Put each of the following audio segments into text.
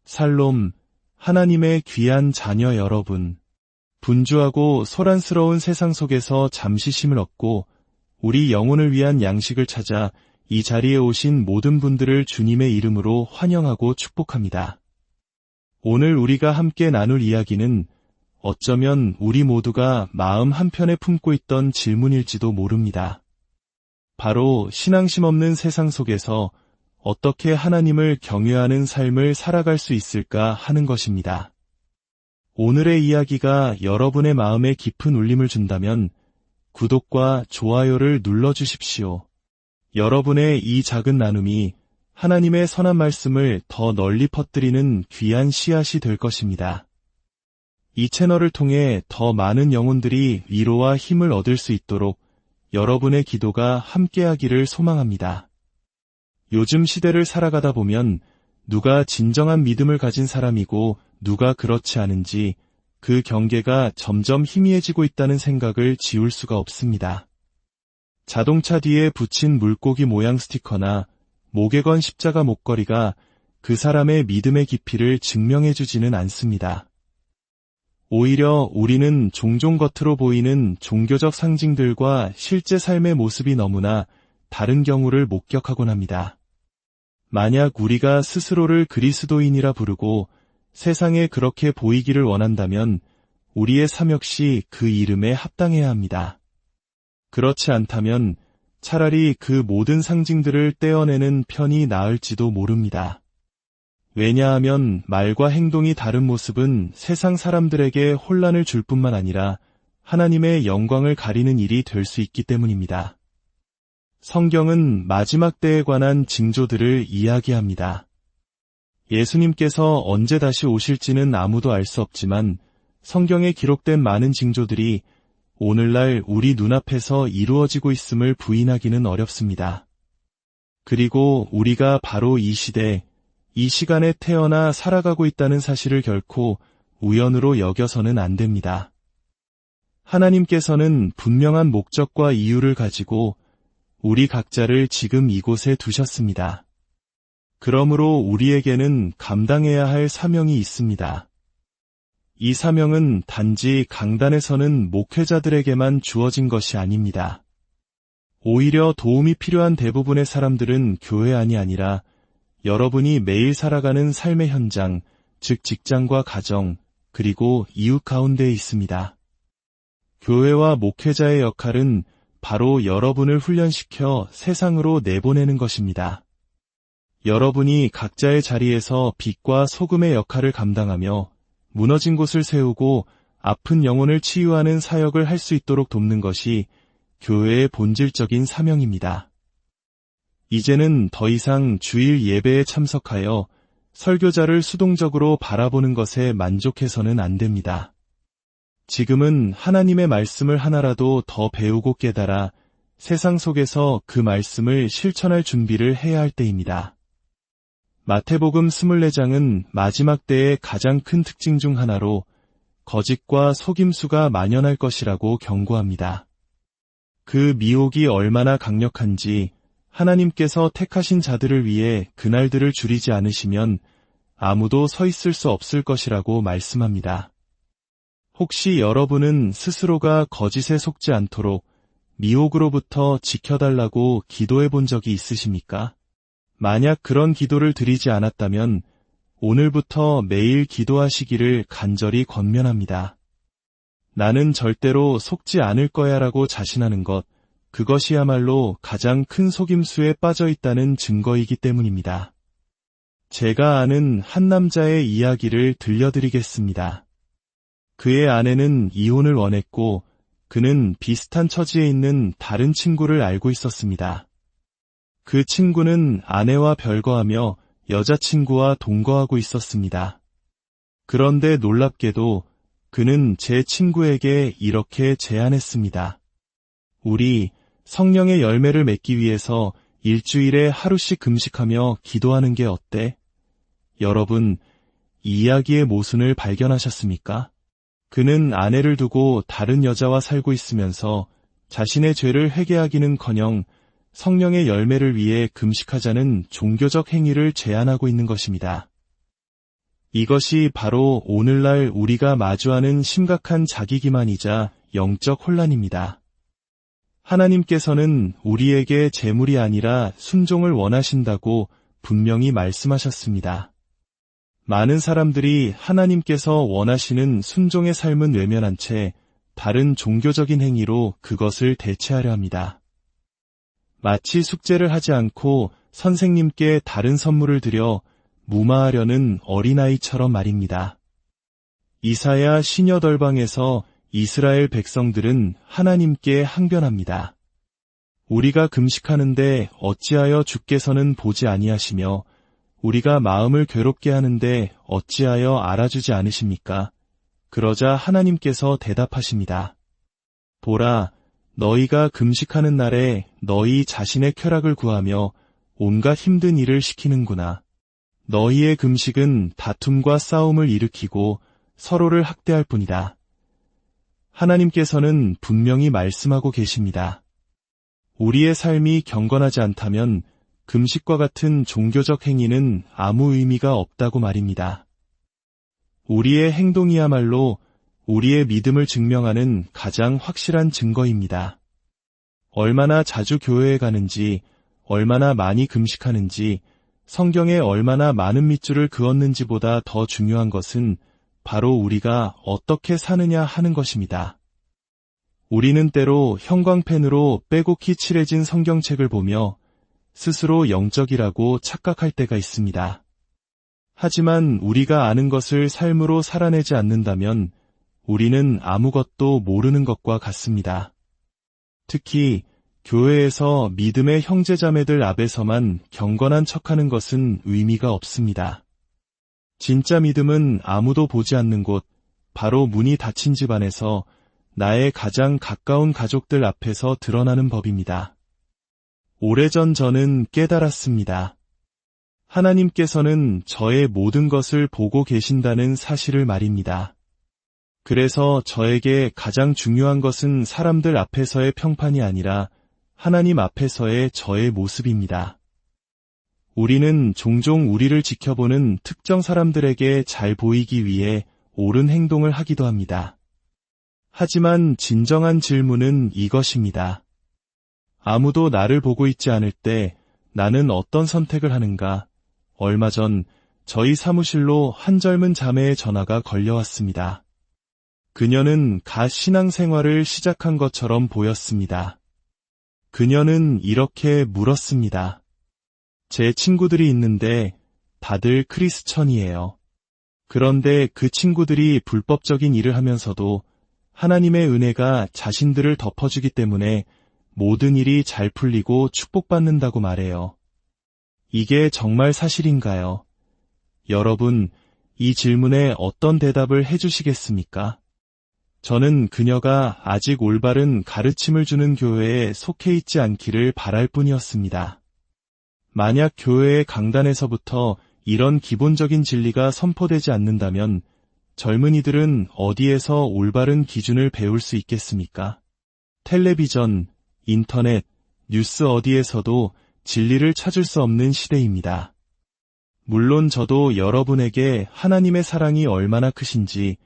샬롬, 하나님의 귀한 자녀 여러분. 분주하고 소란스러운 세상 속에서 잠시 쉼을 얻고 우리 영혼을 위한 양식을 찾아 이 자리에 오신 모든 분들을 주님의 이름으로 환영하고 축복합니다. 오늘 우리가 함께 나눌 이야기는 어쩌면 우리 모두가 마음 한편에 품고 있던 질문일지도 모릅니다. 바로 신앙심 없는 세상 속에서 어떻게 하나님을 경외하는 삶을 살아갈 수 있을까 하는 것입니다. 오늘의 이야기가 여러분의 마음에 깊은 울림을 준다면 구독과 좋아요를 눌러주십시오. 여러분의 이 작은 나눔이 하나님의 선한 말씀을 더 널리 퍼뜨리는 귀한 씨앗이 될 것입니다. 이 채널을 통해 더 많은 영혼들이 위로와 힘을 얻을 수 있도록 여러분의 기도가 함께하기를 소망합니다. 요즘 시대를 살아가다 보면 누가 진정한 믿음을 가진 사람이고 누가 그렇지 않은지 그 경계가 점점 희미해지고 있다는 생각을 지울 수가 없습니다. 자동차 뒤에 붙인 물고기 모양 스티커나 목에 건 십자가 목걸이가 그 사람의 믿음의 깊이를 증명해주지는 않습니다. 오히려 우리는 종종 겉으로 보이는 종교적 상징들과 실제 삶의 모습이 너무나 다른 경우를 목격하곤 합니다. 만약 우리가 스스로를 그리스도인이라 부르고 세상에 그렇게 보이기를 원한다면 우리의 삶 역시 그 이름에 합당해야 합니다. 그렇지 않다면 차라리 그 모든 상징들을 떼어내는 편이 나을지도 모릅니다. 왜냐하면 말과 행동이 다른 모습은 세상 사람들에게 혼란을 줄 뿐만 아니라 하나님의 영광을 가리는 일이 될 수 있기 때문입니다. 성경은 마지막 때에 관한 징조들을 이야기합니다. 예수님께서 언제 다시 오실지는 아무도 알 수 없지만 성경에 기록된 많은 징조들이 오늘날 우리 눈앞에서 이루어지고 있음을 부인하기는 어렵습니다. 그리고 우리가 바로 이 시대, 이 시간에 태어나 살아가고 있다는 사실을 결코 우연으로 여겨서는 안 됩니다. 하나님께서는 분명한 목적과 이유를 가지고 우리 각자를 지금 이곳에 두셨습니다. 그러므로 우리에게는 감당해야 할 사명이 있습니다. 이 사명은 단지 강단에 서는 목회자들에게만 주어진 것이 아닙니다. 오히려 도움이 필요한 대부분의 사람들은 교회 안이 아니라 여러분이 매일 살아가는 삶의 현장, 즉 직장과 가정, 그리고 이웃 가운데에 있습니다. 교회와 목회자의 역할은 바로 여러분을 훈련시켜 세상으로 내보내는 것입니다. 여러분이 각자의 자리에서 빛과 소금의 역할을 감당하며 무너진 곳을 세우고 아픈 영혼을 치유하는 사역을 할 수 있도록 돕는 것이 교회의 본질적인 사명입니다. 이제는 더 이상 주일 예배에 참석하여 설교자를 수동적으로 바라보는 것에 만족해서는 안 됩니다. 지금은 하나님의 말씀을 하나라도 더 배우고 깨달아 세상 속에서 그 말씀을 실천할 준비를 해야 할 때입니다. 마태복음 24장은 마지막 때의 가장 큰 특징 중 하나로 거짓과 속임수가 만연할 것이라고 경고합니다. 그 미혹이 얼마나 강력한지 하나님께서 택하신 자들을 위해 그날들을 줄이지 않으시면 아무도 서 있을 수 없을 것이라고 말씀합니다. 혹시 여러분은 스스로가 거짓에 속지 않도록 미혹으로부터 지켜달라고 기도해 본 적이 있으십니까? 만약 그런 기도를 드리지 않았다면 오늘부터 매일 기도하시기를 간절히 권면합니다. 나는 절대로 속지 않을 거야라고 자신하는 것, 그것이야말로 가장 큰 속임수에 빠져 있다는 증거이기 때문입니다. 제가 아는 한 남자의 이야기를 들려드리겠습니다. 그의 아내는 이혼을 원했고 그는 비슷한 처지에 있는 다른 친구를 알고 있었습니다. 그 친구는 아내와 별거하며 여자친구와 동거하고 있었습니다. 그런데 놀랍게도 그는 제 친구에게 이렇게 제안했습니다. 우리 성령의 열매를 맺기 위해서 일주일에 하루씩 금식하며 기도하는 게 어때? 여러분, 이 이야기의 모순을 발견하셨습니까? 그는 아내를 두고 다른 여자와 살고 있으면서 자신의 죄를 회개하기는커녕 성령의 열매를 위해 금식하자는 종교적 행위를 제안하고 있는 것입니다. 이것이 바로 오늘날 우리가 마주하는 심각한 자기기만이자 영적 혼란입니다. 하나님께서는 우리에게 재물이 아니라 순종을 원하신다고 분명히 말씀하셨습니다. 많은 사람들이 하나님께서 원하시는 순종의 삶은 외면한 채 다른 종교적인 행위로 그것을 대체하려 합니다. 마치 숙제를 하지 않고 선생님께 다른 선물을 드려 무마하려는 어린아이처럼 말입니다. 이사야 시녀덜방에서 이스라엘 백성들은 하나님께 항변합니다. 우리가 금식하는데 어찌하여 주께서는 보지 아니하시며 우리가 마음을 괴롭게 하는데 어찌하여 알아주지 않으십니까? 그러자 하나님께서 대답하십니다. 보라, 너희가 금식하는 날에 너희 자신의 쾌락을 구하며 온갖 힘든 일을 시키는구나. 너희의 금식은 다툼과 싸움을 일으키고 서로를 학대할 뿐이다. 하나님께서는 분명히 말씀하고 계십니다. 우리의 삶이 경건하지 않다면 금식과 같은 종교적 행위는 아무 의미가 없다고 말입니다. 우리의 행동이야말로 우리의 믿음을 증명하는 가장 확실한 증거입니다. 얼마나 자주 교회에 가는지, 얼마나 많이 금식하는지, 성경에 얼마나 많은 밑줄을 그었는지보다 더 중요한 것은 바로 우리가 어떻게 사느냐 하는 것입니다. 우리는 때로 형광펜으로 빼곡히 칠해진 성경책을 보며 스스로 영적이라고 착각할 때가 있습니다. 하지만 우리가 아는 것을 삶으로 살아내지 않는다면 우리는 아무것도 모르는 것과 같습니다. 특히 교회에서 믿음의 형제자매들 앞에서만 경건한 척하는 것은 의미가 없습니다. 진짜 믿음은 아무도 보지 않는 곳, 바로 문이 닫힌 집 안에서 나의 가장 가까운 가족들 앞에서 드러나는 법입니다. 오래전 저는 깨달았습니다. 하나님께서는 저의 모든 것을 보고 계신다는 사실을 말입니다. 그래서 저에게 가장 중요한 것은 사람들 앞에서의 평판이 아니라 하나님 앞에서의 저의 모습입니다. 우리는 종종 우리를 지켜보는 특정 사람들에게 잘 보이기 위해 옳은 행동을 하기도 합니다. 하지만 진정한 질문은 이것입니다. 아무도 나를 보고 있지 않을 때 나는 어떤 선택을 하는가? 얼마 전 저희 사무실로 한 젊은 자매의 전화가 걸려왔습니다. 그녀는 갓 신앙생활을 시작한 것처럼 보였습니다. 그녀는 이렇게 물었습니다. 제 친구들이 있는데 다들 크리스천이에요. 그런데 그 친구들이 불법적인 일을 하면서도 하나님의 은혜가 자신들을 덮어주기 때문에 모든 일이 잘 풀리고 축복받는다고 말해요. 이게 정말 사실인가요? 여러분, 이 질문에 어떤 대답을 해주시겠습니까? 저는 그녀가 아직 올바른 가르침을 주는 교회에 속해 있지 않기를 바랄 뿐이었습니다. 만약 교회의 강단에서부터 이런 기본적인 진리가 선포되지 않는다면 젊은이들은 어디에서 올바른 기준을 배울 수 있겠습니까? 텔레비전, 인터넷, 뉴스 어디에서도 진리를 찾을 수 없는 시대입니다. 물론 저도 여러분에게 하나님의 사랑이 얼마나 크신지,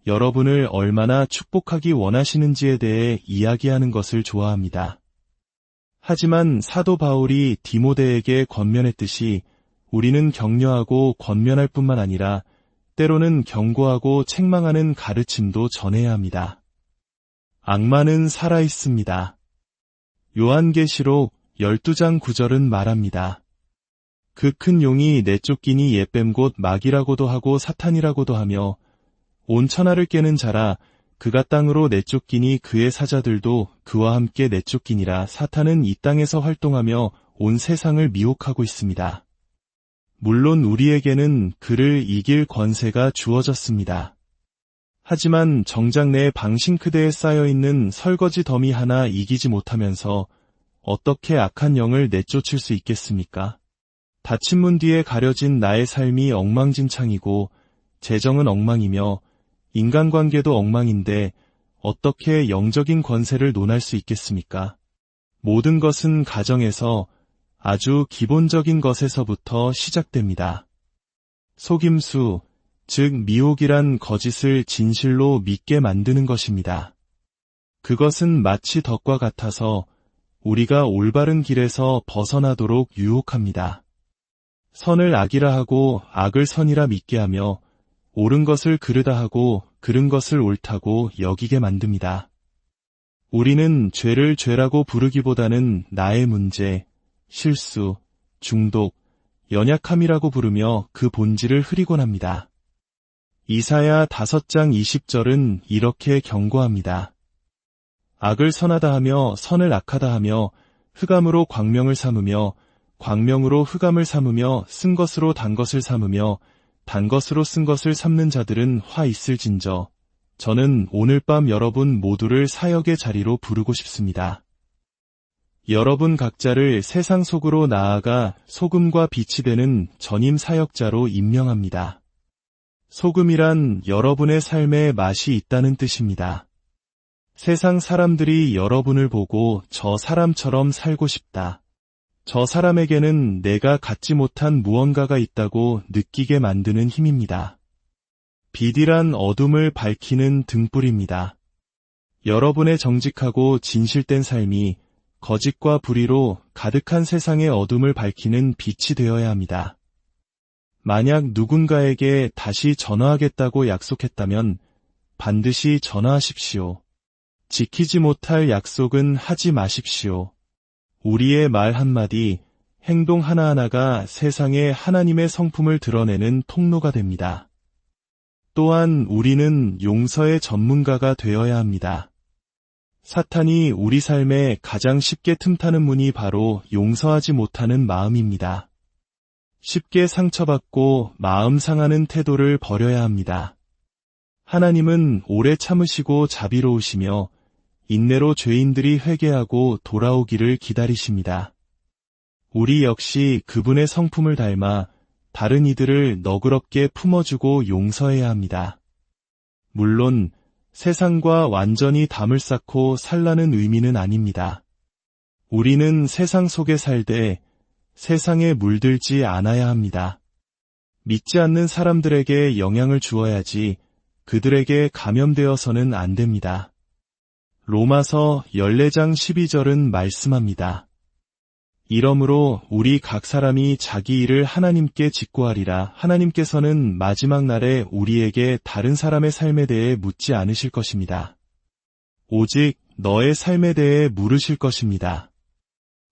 여러분을 얼마나 축복하기 원하시는지에 대해 이야기하는 것을 좋아합니다. 하지만 사도 바울이 디모데에게 권면했듯이 우리는 격려하고 권면할 뿐만 아니라 때로는 경고하고 책망하는 가르침도 전해야 합니다. 악마는 살아있습니다. 요한계시록 12장 9절은 말합니다. 그 큰 용이 내쫓기니 옛뱀 곧 마귀라고도 하고 사탄이라고도 하며 온 천하를 깨는 자라 그가 땅으로 내쫓기니 그의 사자들도 그와 함께 내쫓기니라. 사탄은 이 땅에서 활동하며 온 세상을 미혹하고 있습니다. 물론 우리에게는 그를 이길 권세가 주어졌습니다. 하지만 정작 내 방싱크대에 쌓여있는 설거지 더미 하나 이기지 못하면서 어떻게 악한 영을 내쫓을 수 있겠습니까? 닫힌 문 뒤에 가려진 나의 삶이 엉망진창이고 재정은 엉망이며 인간관계도 엉망인데 어떻게 영적인 권세를 논할 수 있겠습니까? 모든 것은 가정에서 아주 기본적인 것에서부터 시작됩니다. 속임수, 즉 미혹이란 거짓을 진실로 믿게 만드는 것입니다. 그것은 마치 덫과 같아서 우리가 올바른 길에서 벗어나도록 유혹합니다. 선을 악이라 하고 악을 선이라 믿게 하며 옳은 것을 그르다 하고 그른 것을 옳다고 여기게 만듭니다. 우리는 죄를 죄라고 부르기보다는 나의 문제, 실수, 중독, 연약함이라고 부르며 그 본질을 흐리곤 합니다. 이사야 5장 20절은 이렇게 경고합니다. 악을 선하다 하며 선을 악하다 하며 흑암으로 광명을 삼으며 광명으로 흑암을 삼으며 쓴 것으로 단 것을 삼으며 단 것으로 쓴 것을 삼는 자들은 화 있을진저. 저는 오늘 밤 여러분 모두를 사역의 자리로 부르고 싶습니다. 여러분 각자를 세상 속으로 나아가 소금과 빛이 되는 전임 사역자로 임명합니다. 소금이란 여러분의 삶에 맛이 있다는 뜻입니다. 세상 사람들이 여러분을 보고 저 사람처럼 살고 싶다. 저 사람에게는 내가 갖지 못한 무언가가 있다고 느끼게 만드는 힘입니다. 빛이란 어둠을 밝히는 등불입니다. 여러분의 정직하고 진실된 삶이 거짓과 불의로 가득한 세상의 어둠을 밝히는 빛이 되어야 합니다. 만약 누군가에게 다시 전화하겠다고 약속했다면 반드시 전화하십시오. 지키지 못할 약속은 하지 마십시오. 우리의 말 한마디, 행동 하나하나가 세상에 하나님의 성품을 드러내는 통로가 됩니다. 또한 우리는 용서의 전문가가 되어야 합니다. 사탄이 우리 삶에 가장 쉽게 틈타는 문이 바로 용서하지 못하는 마음입니다. 쉽게 상처받고 마음 상하는 태도를 버려야 합니다. 하나님은 오래 참으시고 자비로우시며 인내로 죄인들이 회개하고 돌아오기를 기다리십니다. 우리 역시 그분의 성품을 닮아 다른 이들을 너그럽게 품어주고 용서해야 합니다. 물론 세상과 완전히 담을 쌓고 살라는 의미는 아닙니다. 우리는 세상 속에 살되 세상에 물들지 않아야 합니다. 믿지 않는 사람들에게 영향을 주어야지 그들에게 감염되어서는 안 됩니다. 로마서 14장 12절은 말씀합니다. 이러므로 우리 각 사람이 자기 일을 하나님께 직고하리라. 하나님께서는 마지막 날에 우리에게 다른 사람의 삶에 대해 묻지 않으실 것입니다. 오직 너의 삶에 대해 물으실 것입니다.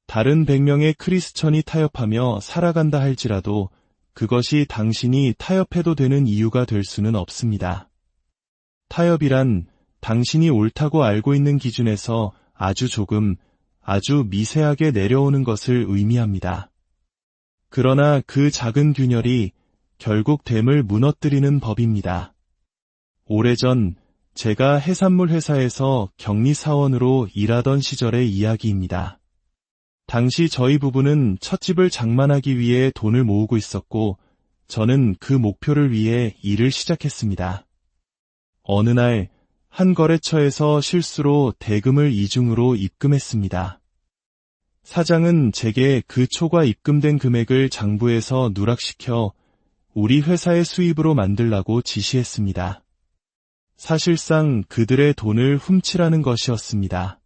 다른 100명의 크리스천이 타협하며 살아간다 할지라도 그것이 당신이 타협해도 되는 이유가 될 수는 없습니다. 타협이란 당신이 옳다고 알고 있는 기준에서 아주 조금, 아주 미세하게 내려오는 것을 의미합니다. 그러나 그 작은 균열이 결국 댐을 무너뜨리는 법입니다. 오래전 제가 해산물 회사에서 격리사원으로 일하던 시절의 이야기입니다. 당시 저희 부부는 첫 집을 장만하기 위해 돈을 모으고 있었고 저는 그 목표를 위해 일을 시작했습니다. 어느 날 한 거래처에서 실수로 대금을 이중으로 입금했습니다. 사장은 제게 그 초과 입금된 금액을 장부에서 누락시켜 우리 회사의 수입으로 만들라고 지시했습니다. 사실상 그들의 돈을 훔치라는 것이었습니다.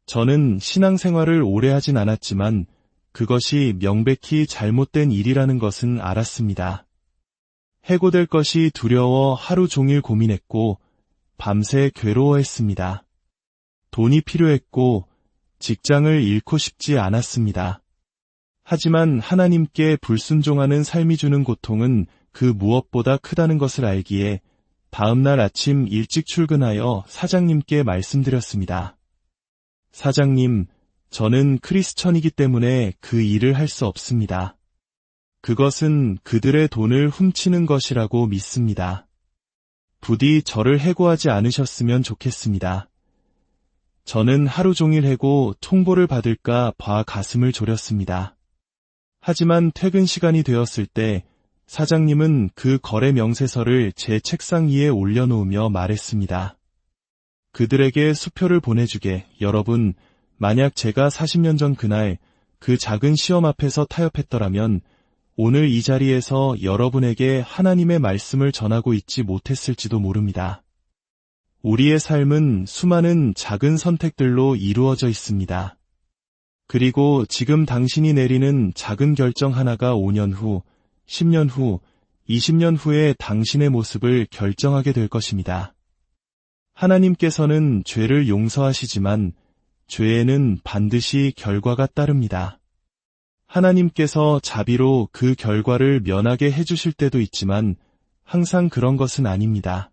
저는 신앙생활을 오래 하진 않았지만 그것이 명백히 잘못된 일이라는 것은 알았습니다. 해고될 것이 두려워 하루 종일 고민했고 밤새 괴로워했습니다. 돈이 필요했고 직장을 잃고 싶지 않았습니다. 하지만 하나님께 불순종하는 삶이 주는 고통은 그 무엇보다 크다는 것을 알기에 다음날 아침 일찍 출근하여 사장님께 말씀드렸습니다. 사장님, 저는 크리스천이기 때문에 그 일을 할 수 없습니다. 그것은 그들의 돈을 훔치는 것이라고 믿습니다. 부디 저를 해고하지 않으셨으면 좋겠습니다. 저는 하루 종일 해고 통보를 받을까 봐 가슴을 졸였습니다. 하지만 퇴근 시간이 되었을 때 사장님은 그 거래 명세서를 제 책상 위에 올려놓으며 말했습니다. 그들에게 수표를 보내주게. 여러분, 만약 제가 40년 전 그날 그 작은 시험 앞에서 타협했더라면 오늘 이 자리에서 여러분에게 하나님의 말씀을 전하고 있지 못했을지도 모릅니다. 우리의 삶은 수많은 작은 선택들로 이루어져 있습니다. 그리고 지금 당신이 내리는 작은 결정 하나가 5년 후, 10년 후, 20년 후에 당신의 모습을 결정하게 될 것입니다. 하나님께서는 죄를 용서하시지만 죄에는 반드시 결과가 따릅니다. 하나님께서 자비로 그 결과를 면하게 해주실 때도 있지만 항상 그런 것은 아닙니다.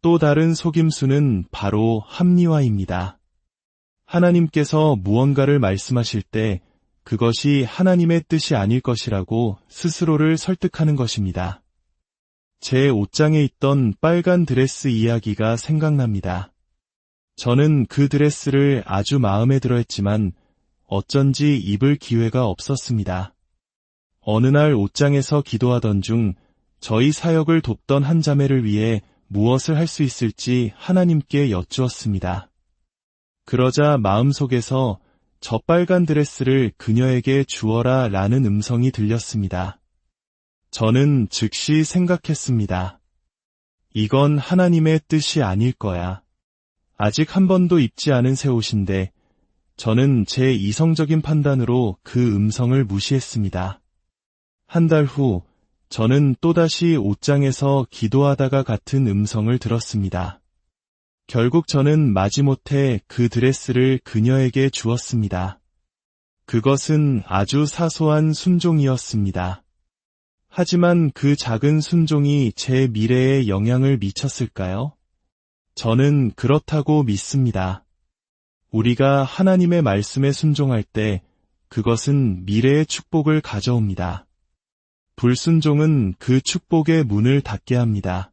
또 다른 속임수는 바로 합리화입니다. 하나님께서 무언가를 말씀하실 때 그것이 하나님의 뜻이 아닐 것이라고 스스로를 설득하는 것입니다. 제 옷장에 있던 빨간 드레스 이야기가 생각납니다. 저는 그 드레스를 아주 마음에 들어 했지만 어쩐지 입을 기회가 없었습니다. 어느 날 옷장에서 기도하던 중 저희 사역을 돕던 한 자매를 위해 무엇을 할 수 있을지 하나님께 여쭈었습니다. 그러자 마음속에서 저 빨간 드레스를 그녀에게 주어라 라는 음성이 들렸습니다. 저는 즉시 생각했습니다. 이건 하나님의 뜻이 아닐 거야. 아직 한 번도 입지 않은 새 옷인데 저는 제 이성적인 판단으로 그 음성을 무시했습니다. 한 달 후 저는 또다시 옷장에서 기도하다가 같은 음성을 들었습니다. 결국 저는 마지못해 그 드레스를 그녀에게 주었습니다. 그것은 아주 사소한 순종이었습니다. 하지만 그 작은 순종이 제 미래에 영향을 미쳤을까요? 저는 그렇다고 믿습니다. 우리가 하나님의 말씀에 순종할 때 그것은 미래의 축복을 가져옵니다. 불순종은 그 축복의 문을 닫게 합니다.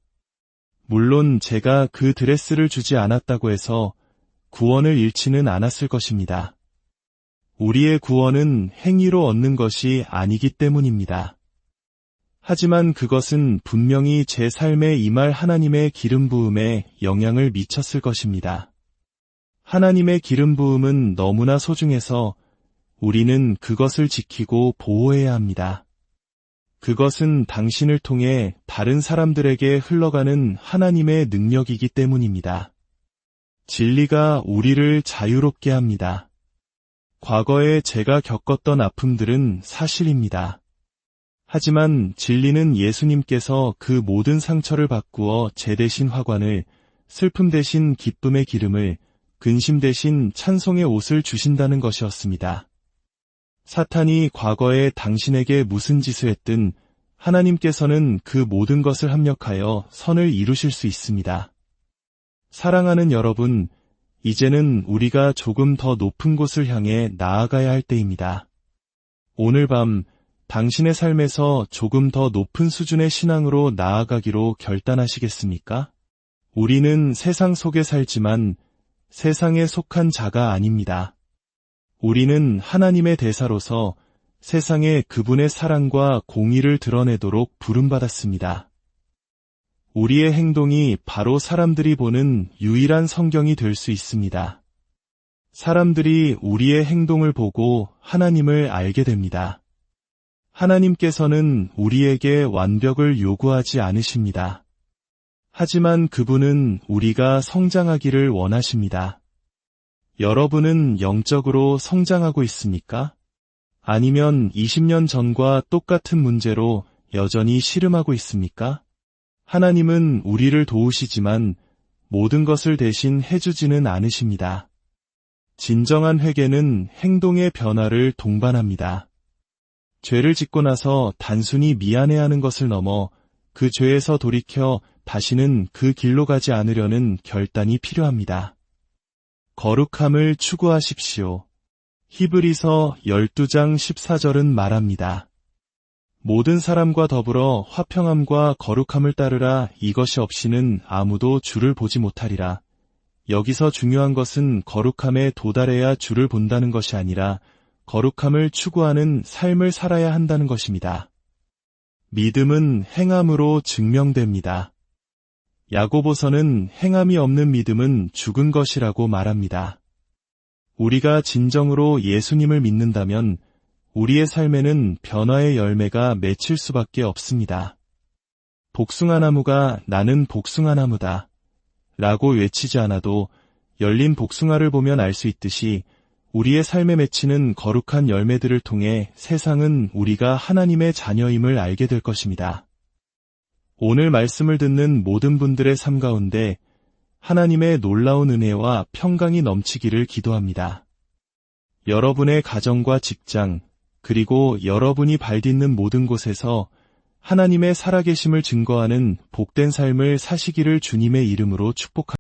물론 제가 그 드레스를 주지 않았다고 해서 구원을 잃지는 않았을 것입니다. 우리의 구원은 행위로 얻는 것이 아니기 때문입니다. 하지만 그것은 분명히 제 삶에 임할 하나님의 기름 부음에 영향을 미쳤을 것입니다. 하나님의 기름 부음은 너무나 소중해서 우리는 그것을 지키고 보호해야 합니다. 그것은 당신을 통해 다른 사람들에게 흘러가는 하나님의 능력이기 때문입니다. 진리가 우리를 자유롭게 합니다. 과거에 제가 겪었던 아픔들은 사실입니다. 하지만 진리는 예수님께서 그 모든 상처를 바꾸어 제 대신 화관을, 슬픔 대신 기쁨의 기름을, 근심 대신 찬송의 옷을 주신다는 것이었습니다. 사탄이 과거에 당신에게 무슨 짓을 했든 하나님께서는 그 모든 것을 합력하여 선을 이루실 수 있습니다. 사랑하는 여러분, 이제는 우리가 조금 더 높은 곳을 향해 나아가야 할 때입니다. 오늘 밤 당신의 삶에서 조금 더 높은 수준의 신앙으로 나아가기로 결단하시겠습니까? 우리는 세상 속에 살지만 세상에 속한 자가 아닙니다. 우리는 하나님의 대사로서 세상에 그분의 사랑과 공의를 드러내도록 부름받았습니다. 우리의 행동이 바로 사람들이 보는 유일한 성경이 될 수 있습니다. 사람들이 우리의 행동을 보고 하나님을 알게 됩니다. 하나님께서는 우리에게 완벽을 요구하지 않으십니다. 하지만 그분은 우리가 성장하기를 원하십니다. 여러분은 영적으로 성장하고 있습니까? 아니면 20년 전과 똑같은 문제로 여전히 씨름하고 있습니까? 하나님은 우리를 도우시지만 모든 것을 대신 해주지는 않으십니다. 진정한 회개는 행동의 변화를 동반합니다. 죄를 짓고 나서 단순히 미안해하는 것을 넘어 그 죄에서 돌이켜 다시는 그 길로 가지 않으려는 결단이 필요합니다. 거룩함을 추구하십시오. 히브리서 12장 14절은 말합니다. 모든 사람과 더불어 화평함과 거룩함을 따르라. 이것이 없이는 아무도 주를 보지 못하리라. 여기서 중요한 것은 거룩함에 도달해야 주를 본다는 것이 아니라 거룩함을 추구하는 삶을 살아야 한다는 것입니다. 믿음은 행함으로 증명됩니다. 야고보서는 행함이 없는 믿음은 죽은 것이라고 말합니다. 우리가 진정으로 예수님을 믿는다면 우리의 삶에는 변화의 열매가 맺힐 수밖에 없습니다. 복숭아나무가 나는 복숭아나무다 라고 외치지 않아도 열린 복숭아를 보면 알 수 있듯이 우리의 삶에 맺히는 거룩한 열매들을 통해 세상은 우리가 하나님의 자녀임을 알게 될 것입니다. 오늘 말씀을 듣는 모든 분들의 삶 가운데 하나님의 놀라운 은혜와 평강이 넘치기를 기도합니다. 여러분의 가정과 직장, 그리고 여러분이 발딛는 모든 곳에서 하나님의 살아계심을 증거하는 복된 삶을 사시기를 주님의 이름으로 축복합니다.